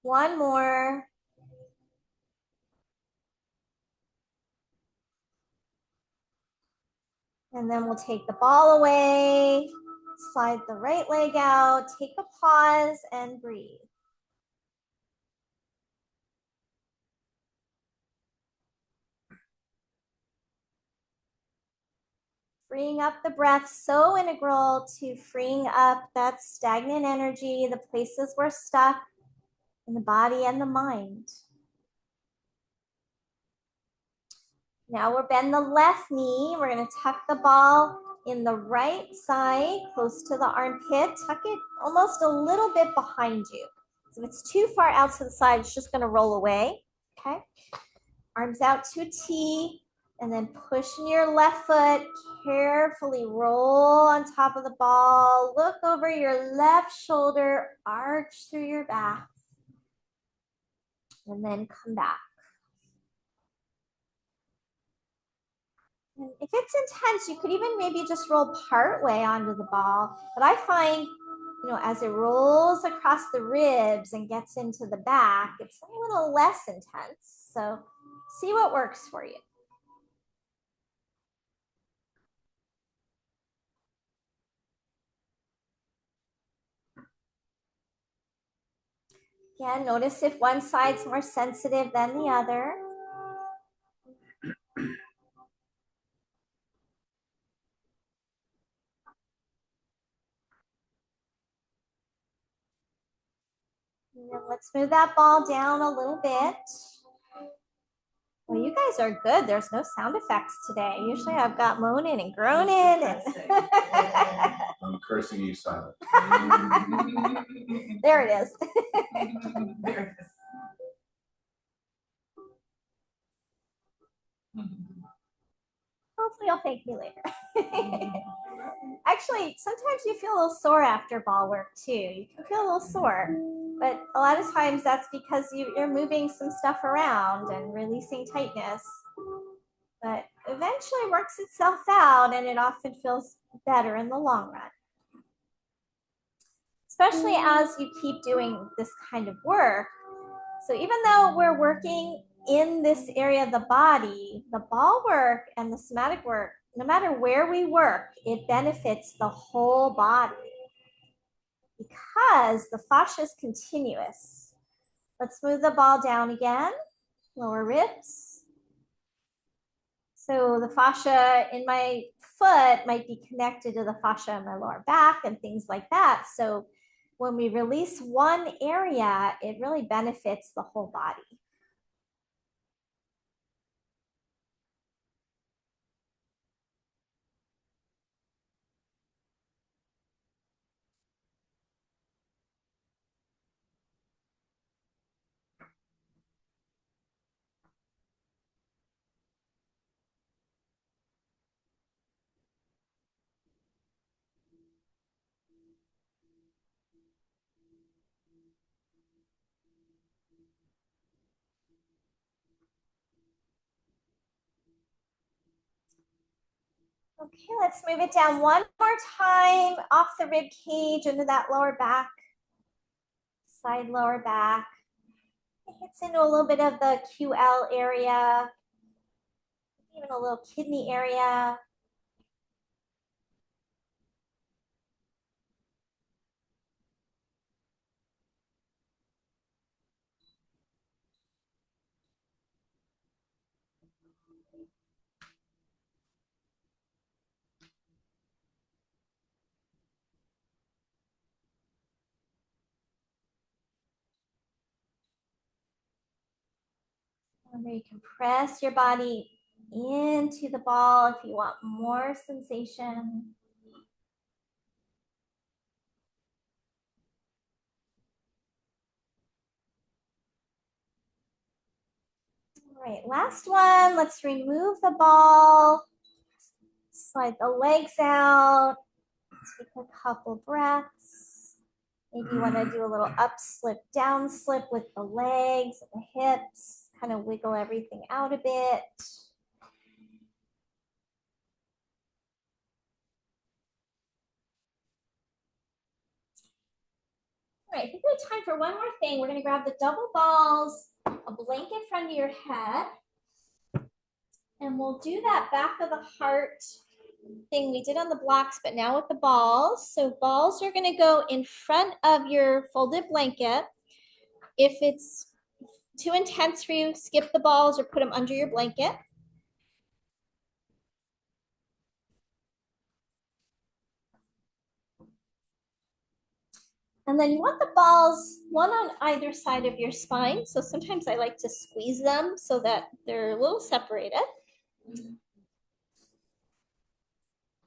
One more. And then we'll take the ball away, slide the right leg out, take a pause and breathe. Freeing up the breath, so integral to freeing up that stagnant energy, the places we're stuck in the body and the mind. Now we'll bend the left knee. We're going to tuck the ball in the right side, close to the armpit. Tuck it almost a little bit behind you. So if it's too far out to the side, it's just going to roll away. Okay. Arms out to a T, and then push in your left foot. Carefully roll on top of the ball. Look over your left shoulder, arch through your back, and then come back. And if it's intense, you could even maybe just roll part way onto the ball. But I find, as it rolls across the ribs and gets into the back, it's a little less intense. So see what works for you. Again, notice if one side's more sensitive than the other. Let's move that ball down a little bit. Well, you guys are good. There's no sound effects today. Usually I've got moaning and groaning. And I'm cursing you silent. There it is. There it is. Hopefully you'll thank me later. Actually, sometimes you feel a little sore after ball work too. You can feel a little sore, but a lot of times that's because you're moving some stuff around and releasing tightness. But eventually it works itself out, and it often feels better in the long run. Especially as you keep doing this kind of work. So even though we're working in this area of the body, the ball work and the somatic work, no matter where we work, it benefits the whole body because the fascia is continuous. Let's move the ball down again, lower ribs. So the fascia in my foot might be connected to the fascia in my lower back and things like that. So when we release one area, it really benefits the whole body. Okay, let's move it down one more time off the rib cage into that lower back, side lower back. It hits into a little bit of the QL area, even a little kidney area. Remember, you can press your body into the ball if you want more sensation. All right, last one. Let's remove the ball. Slide the legs out. Take a couple breaths. Maybe you want to do a little up slip, down slip with the legs, the hips, kind of wiggle everything out a bit. All right, I think we have time for one more thing. We're going to grab the double balls, a blanket in front of your head, and we'll do that back of the heart thing we did on the blocks, but now with the balls. So balls are going to go in front of your folded blanket. If it's too intense for you, skip the balls or put them under your blanket. And then you want the balls one on either side of your spine. So sometimes I like to squeeze them so that they're a little separated.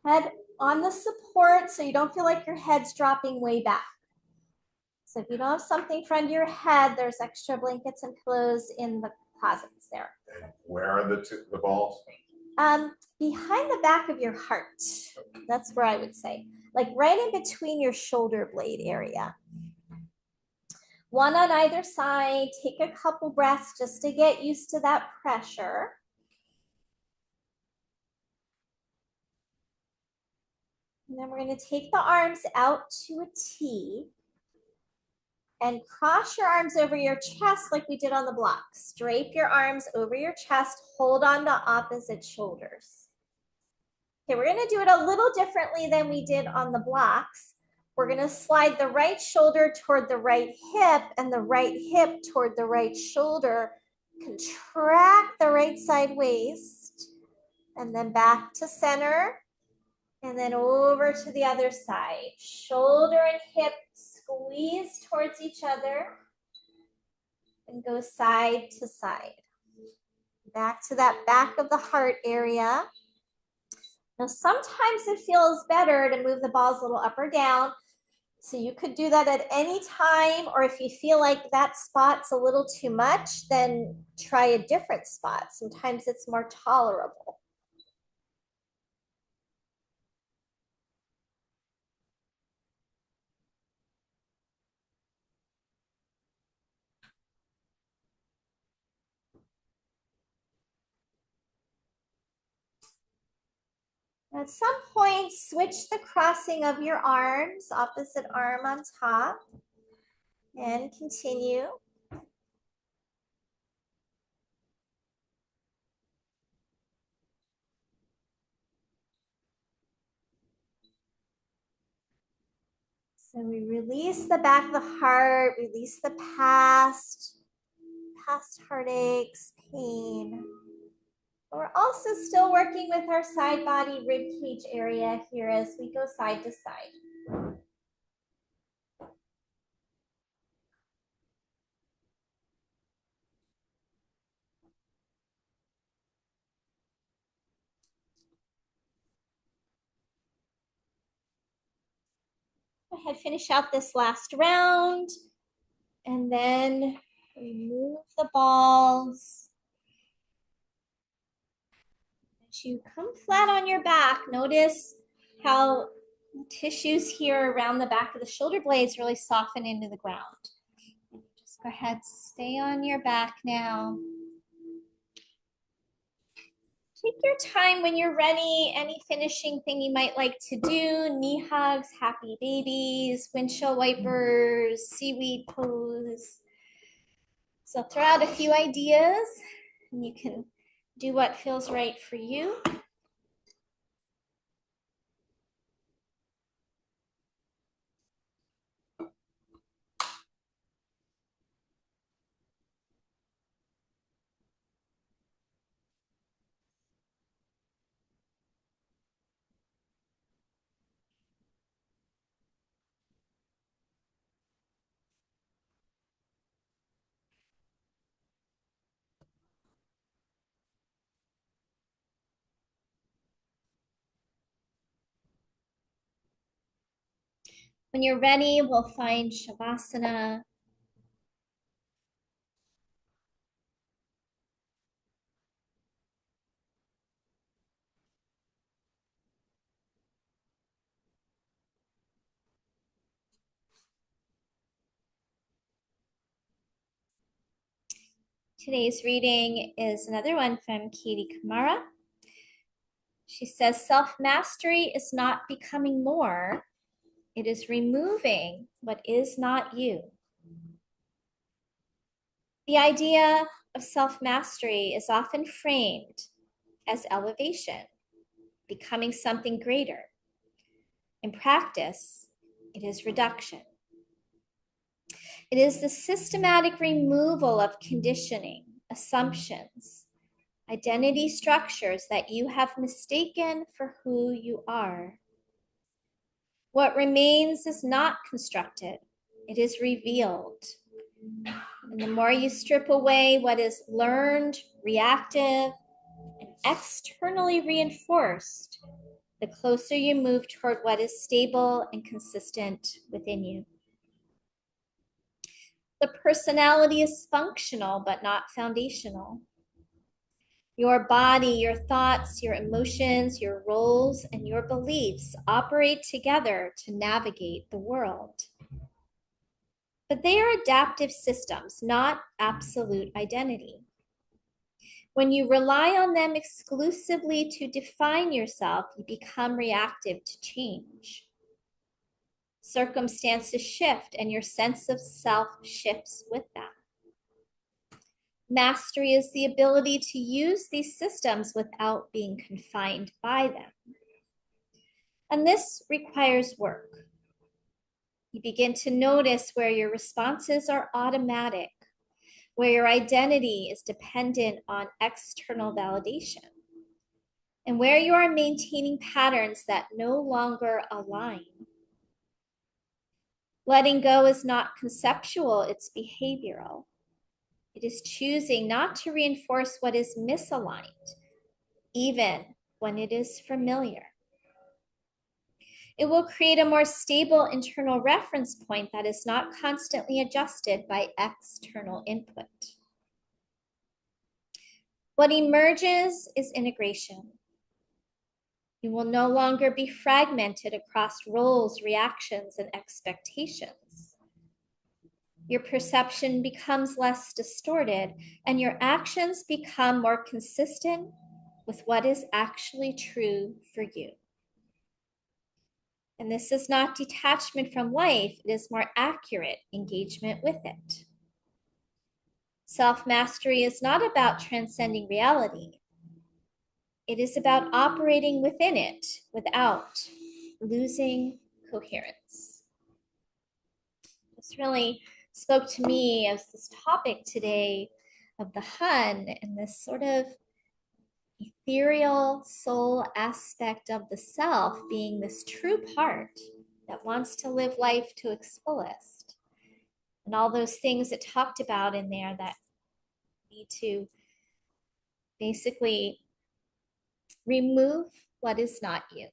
Head on the support so you don't feel like your head's dropping way back. So if you don't have something in front of your head, there's extra blankets and pillows in the closets there. And where are the balls? Behind the back of your heart. That's where I would say. Like right in between your shoulder blade area. One on either side. Take a couple breaths just to get used to that pressure. And then we're going to take the arms out to a T and cross your arms over your chest like we did on the blocks. Drape your arms over your chest, hold on to opposite shoulders. Okay, we're going to do it a little differently than we did on the blocks. We're going to slide the right shoulder toward the right hip and the right hip toward the right shoulder. Contract the right side waist and then back to center. And then over to the other side. Shoulder and hip squeeze towards each other. and go side to side. Back to that back of the heart area. Now, sometimes it feels better to move the balls a little up or down. So you could do that at any time, or if you feel like that spot's a little too much, then try a different spot. Sometimes it's more tolerable. At some point, switch the crossing of your arms, opposite arm on top, and continue. So we release the back of the heart, release the past heartaches, pain. We're also still working with our side body rib cage area here as we go side to side. Go ahead, finish out this last round, and then remove the balls. As you come flat on your back, notice how tissues here around the back of the shoulder blades really soften into the ground. Just go ahead, stay on your back now. Take your time when you're ready. Any finishing thing you might like to do, knee hugs, happy babies, windshield wipers, seaweed pose. So throw out a few ideas and you can do what feels right for you. When you're ready, we'll find Shavasana. Today's reading is another one from Katie Kumara. She says, self-mastery is not becoming more. It is removing what is not you. The idea of self-mastery is often framed as elevation, becoming something greater. In practice, it is reduction. It is the systematic removal of conditioning, assumptions, identity structures that you have mistaken for who you are. What remains is not constructed, it is revealed. And the more you strip away what is learned, reactive, and externally reinforced, the closer you move toward what is stable and consistent within you. The personality is functional, but not foundational. Your body, your thoughts, your emotions, your roles, and your beliefs operate together to navigate the world. But they are adaptive systems, not absolute identity. When you rely on them exclusively to define yourself, you become reactive to change. Circumstances shift and your sense of self shifts with them. Mastery is the ability to use these systems without being confined by them. And this requires work. You begin to notice where your responses are automatic, where your identity is dependent on external validation, and where you are maintaining patterns that no longer align. Letting go is not conceptual, it's behavioral. It is choosing not to reinforce what is misaligned, even when it is familiar. It will create a more stable internal reference point that is not constantly adjusted by external input. What emerges is integration. You will no longer be fragmented across roles, reactions, and expectations. Your perception becomes less distorted, and your actions become more consistent with what is actually true for you. And this is not detachment from life, it is more accurate engagement with it. Self-mastery is not about transcending reality. It is about operating within it without losing coherence. This really spoke to me as this topic today of the Hun and this sort of ethereal soul aspect of the self being this true part that wants to live life to its fullest. And all those things it talked about in there that need to basically remove what is not you.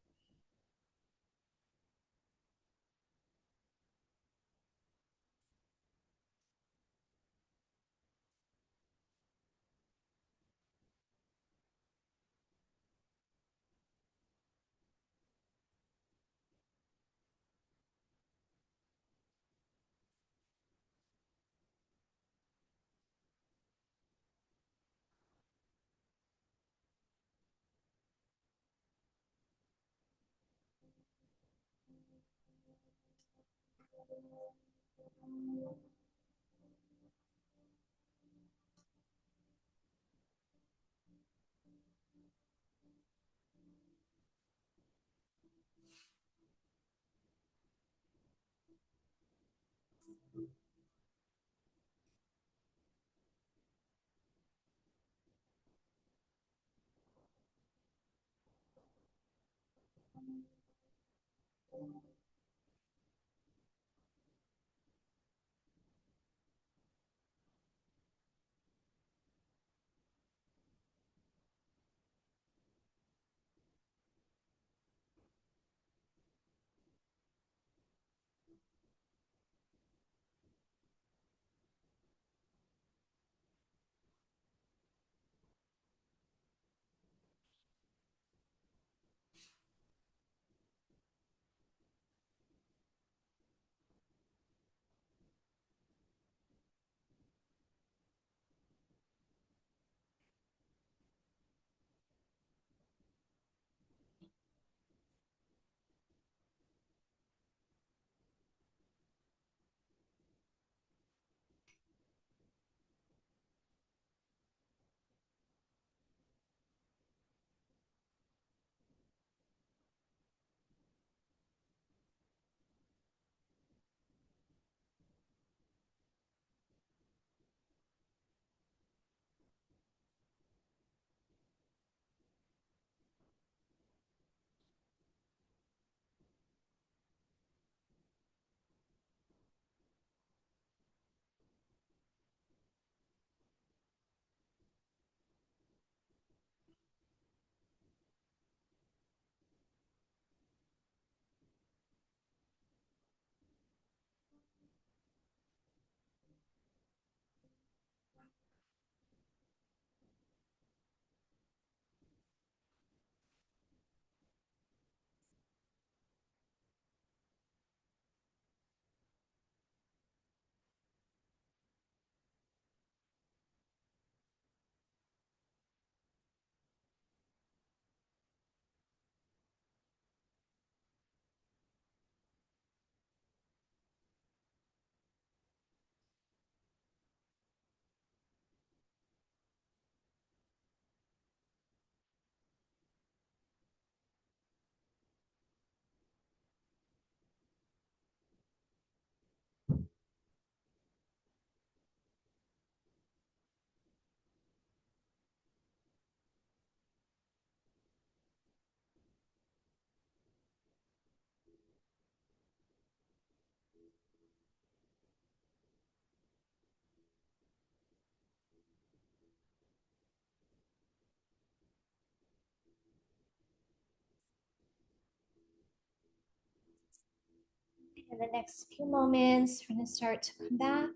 In the next few moments, we're going to start to come back.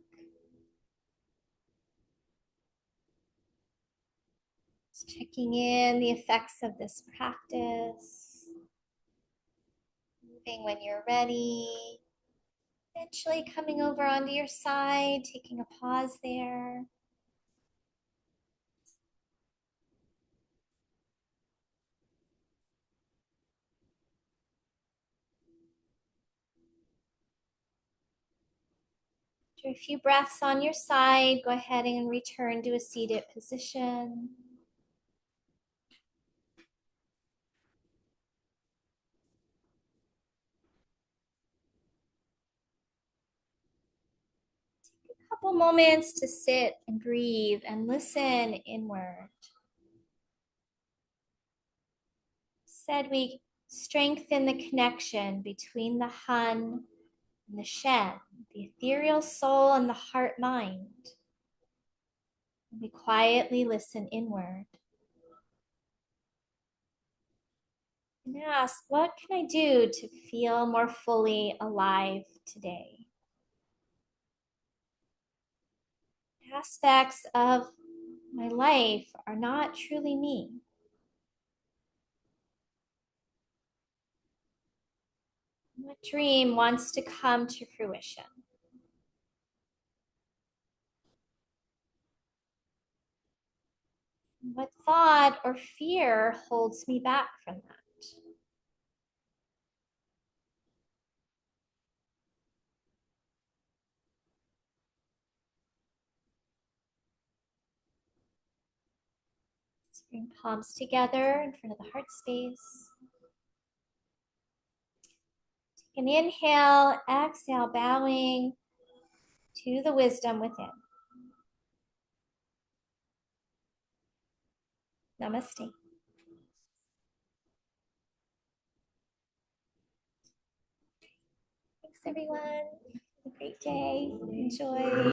Just checking in the effects of this practice. Moving when you're ready. Eventually coming over onto your side, taking a pause there. After a few breaths on your side, go ahead and return to a seated position. Take a couple moments to sit and breathe and listen inward. Said we strengthen the connection between the Hun and the Shen, the ethereal soul and the heart mind. We quietly listen inward and ask, what can I do to feel more fully alive today? Aspects of my life are not truly me. What dream wants to come to fruition? What thought or fear holds me back from that? Let's bring palms together in front of the heart space. Take an inhale, exhale, bowing to the wisdom within. Namaste. Thanks, everyone. Have a great day. Enjoy.